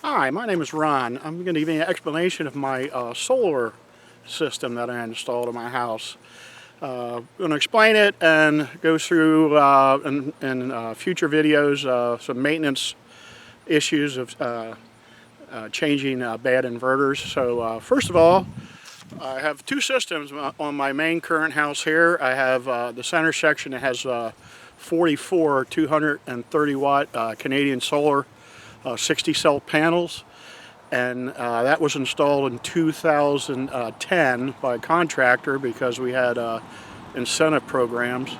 Hi, my name is Ron. I'm going to give you an explanation of my solar system that I installed in my house. I'm going to explain it and go through in future videos some maintenance issues of changing bad inverters. So first of all, I have two systems on my main current house here. I have the center section that has 44 230 watt Canadian solar 60 cell panels, and that was installed in 2010 by a contractor because we had incentive programs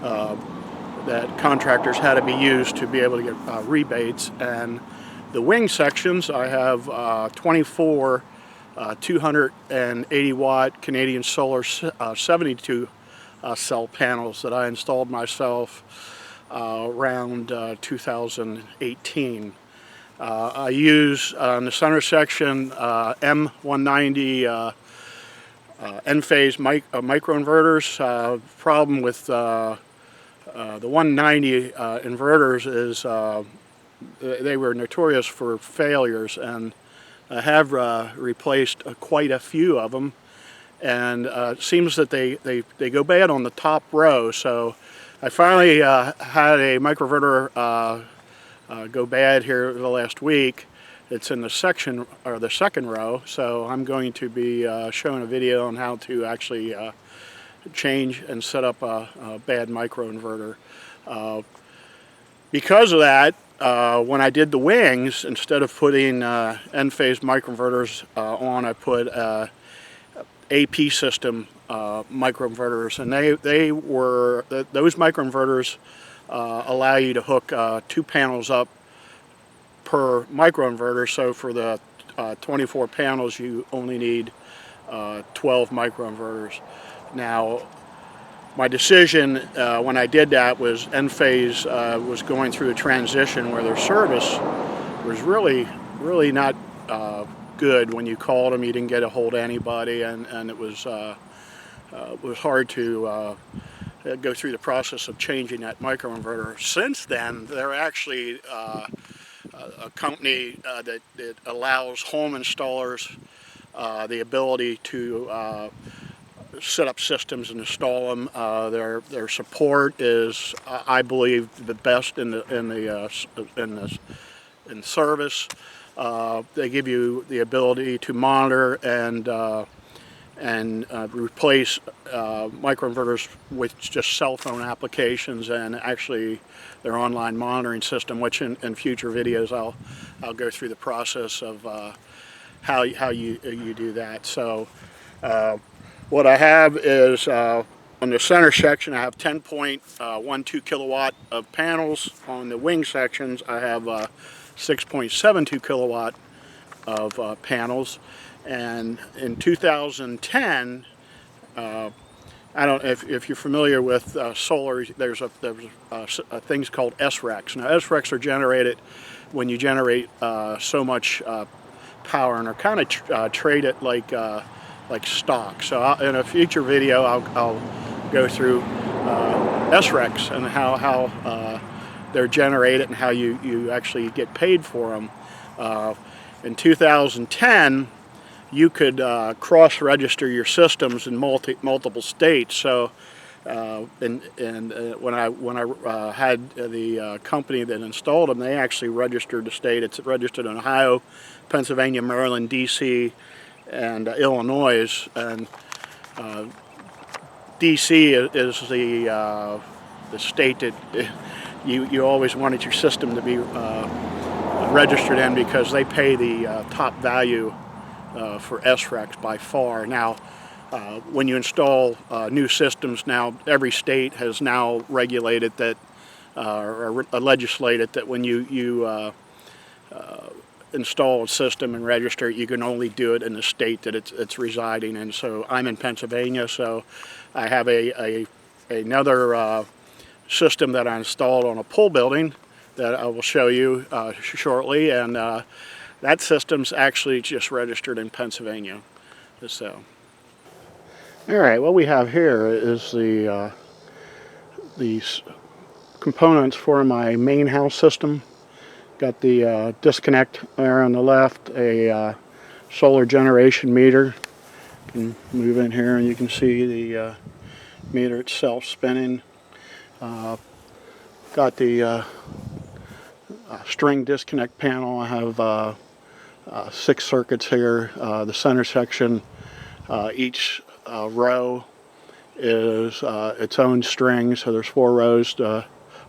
that contractors had to be used to be able to get rebates. And the wing sections, I have 24 280 watt Canadian solar 72 cell panels that I installed myself around 2018. I use in the center section M190 Enphase microinverters. Problem with the 190 inverters is they were notorious for failures, and I have replaced quite a few of them, and it seems that they go bad on the top row. So I finally had a microinverter go bad here the last week. It's in the section or the second row, so I'm going to be showing a video on how to actually change and set up a bad microinverter. Because of that, when I did the wings, instead of putting Enphase microinverters on, I put AP system microinverters, and those microinverters allow you to hook 2 panels up per microinverter. So for the 24 panels, you only need 12 microinverters. Now, my decision when I did that was Enphase was going through a transition where their service was really not good. When you called them, you didn't get a hold of anybody, and it was hard to go through the process of changing that microinverter. Since then, they're actually a company that allows home installers the ability to set up systems and install them. Their support is, I believe, the best in service. They give you the ability to monitor and replace microinverters with just cell phone applications, and actually their online monitoring system, which in future videos I'll go through the process of how you do that. So what I have is on the center section, I have 10.12 kilowatt of panels. On the wing sections, I have 6.72 kilowatt of panels. And in 2010, I don't know if you're familiar with solar. There's things called SRECs. Now, SRECs are generated when you generate so much power, and are kind of traded like stock. So in a future video, I'll go through SRECs and how they're generated and how you actually get paid for them. In 2010, you could cross-register your systems in multiple states. So, when I had the company that installed them, they actually registered the state. It's registered in Ohio, Pennsylvania, Maryland, D.C., and Illinois. And D.C. is the state that you always wanted your system to be registered in, because they pay the top value for SRECs by far. Now, when you install new systems, now every state has now regulated that, or legislated that when you install a system and register it, you can only do it in the state that it's residing in. So I'm in Pennsylvania, so I have another system that I installed on a pole building that I will show you shortly, and that system's actually just registered in Pennsylvania. So, all right, what we have here is the components for my main house system. Got the disconnect there on the left, a solar generation meter. You can move in here and you can see the meter itself spinning. Got the string disconnect panel. I have 6 circuits here. The center section, each row is its own string, so there's 4 rows,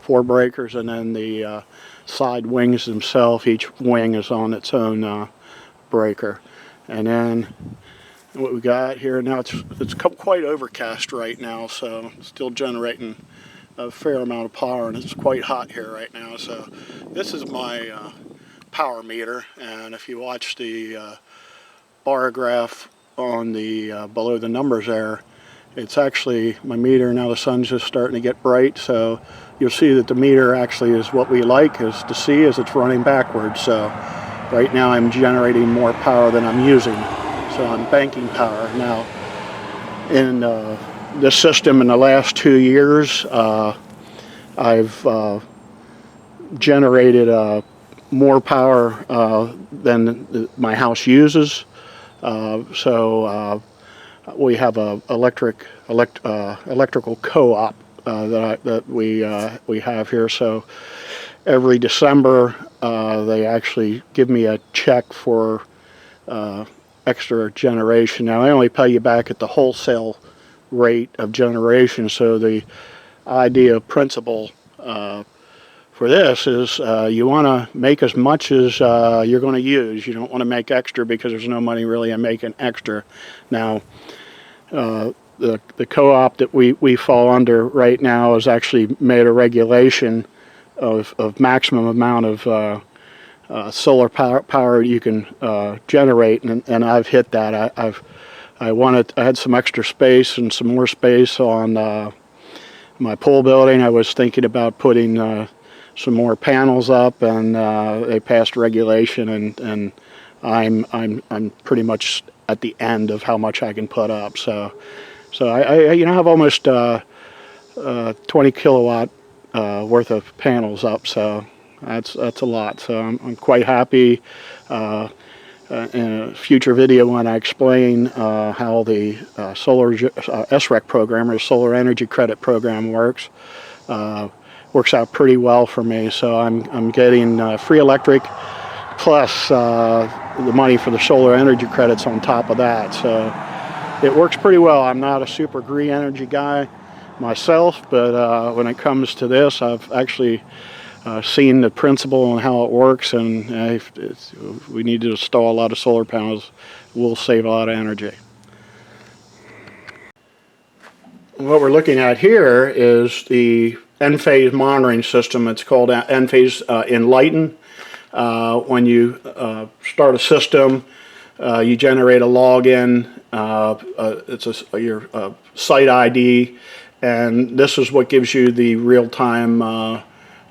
4 breakers, and then the side wings themselves, each wing is on its own breaker. And then what we got here now, it's quite overcast right now, so still generating a fair amount of power, and it's quite hot here right now. So this is my power meter, and if you watch the bar graph on the below the numbers there, it's actually my meter. Now the sun's just starting to get bright, so you'll see that the meter actually is what we like is to see as it's running backwards. So right now I'm generating more power than I'm using, so I'm banking power. Now in this system in the last 2 years, I've generated more power than my house uses. We have a electrical co-op that we have here. So every December they actually give me a check for extra generation. Now I only pay you back at the wholesale rate of generation. So the idea principle for this is you want to make as much as you're going to use. You don't want to make extra because there's no money really in making extra. Now the co-op that we fall under right now has actually made a regulation of maximum amount of solar power you can generate, and I've hit that. I had some extra space and some more space on my pool building. I was thinking about putting some more panels up, and they passed regulation, and I'm pretty much at the end of how much I can put up. So I have almost 20 kilowatt worth of panels up. So that's a lot. So I'm quite happy. In a future video when I explain how the solar SREC program, or Solar Energy Credit Program, works out pretty well for me. So I'm getting free electric plus the money for the solar energy credits on top of that. So it works pretty well. I'm not a super green energy guy myself, but when it comes to this, I've actually seen the principle and how it works, and if we need to install a lot of solar panels, we'll save a lot of energy. What we're looking at here is the Enphase monitoring system. It's called Enphase Enlighten. When you start a system, you generate a login. It's your site ID, and this is what gives you the real-time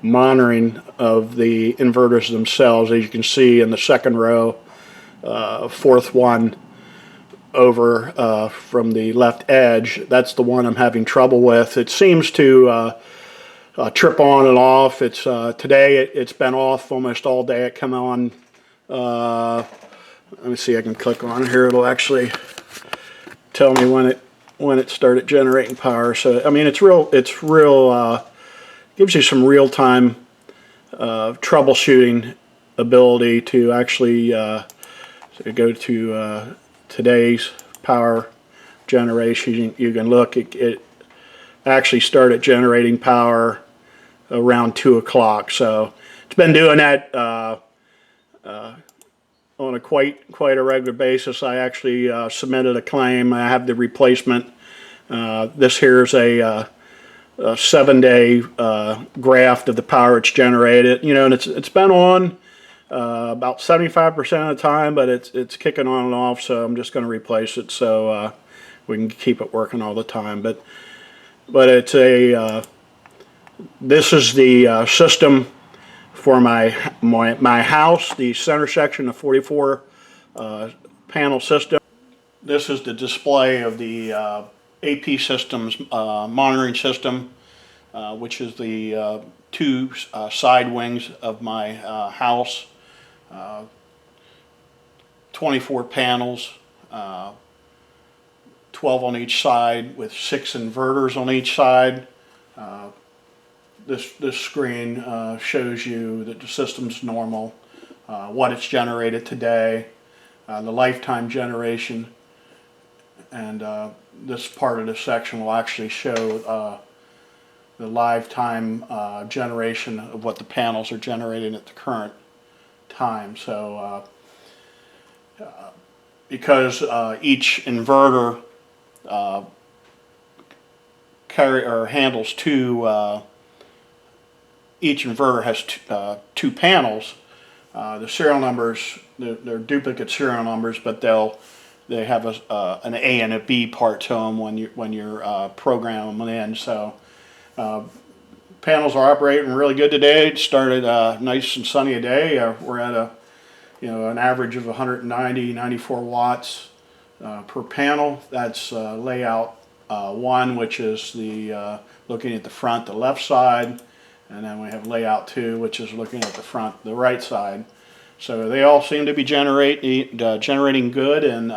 monitoring of the inverters themselves. As you can see in the second row, 4th one over from the left edge, that's the one I'm having trouble with. It seems to trip on and off. It's today it's been off almost all day. It come on. Let me see. I can click on it here. It'll actually tell me when it started generating power. So I mean, it's real. Gives you some real-time troubleshooting ability to actually go to today's power generation. You can look. It actually started generating power around 2 o'clock. So it's been doing that on a quite a regular basis. I actually submitted a claim. I have the replacement. This here is a 7-day graph of the power it's generated. And it's been on about 75% of the time, but it's kicking on and off. So I'm just going to replace it so we can keep it working all the time. But it's this is the system for my house, the center section, the 44 panel system. This is the display of the AP systems monitoring system, which is the two side wings of my house, 24 panels, 12 on each side with 6 inverters on each side. This screen shows you that the system's normal, what it's generated today, the lifetime generation, and this part of the section will actually show the lifetime generation of what the panels are generating at the current time. So because each inverter handles each inverter has two panels. The serial numbers, they're duplicate serial numbers, but they have an A and a B part to them when you're programming them in. So panels are operating really good today. It started nice and sunny a day. We're at an average of 94 watts per panel. That's layout 1, which is the looking at the front, the left side, and then we have layout 2, which is looking at the front, the right side. So they all seem to be generating good, and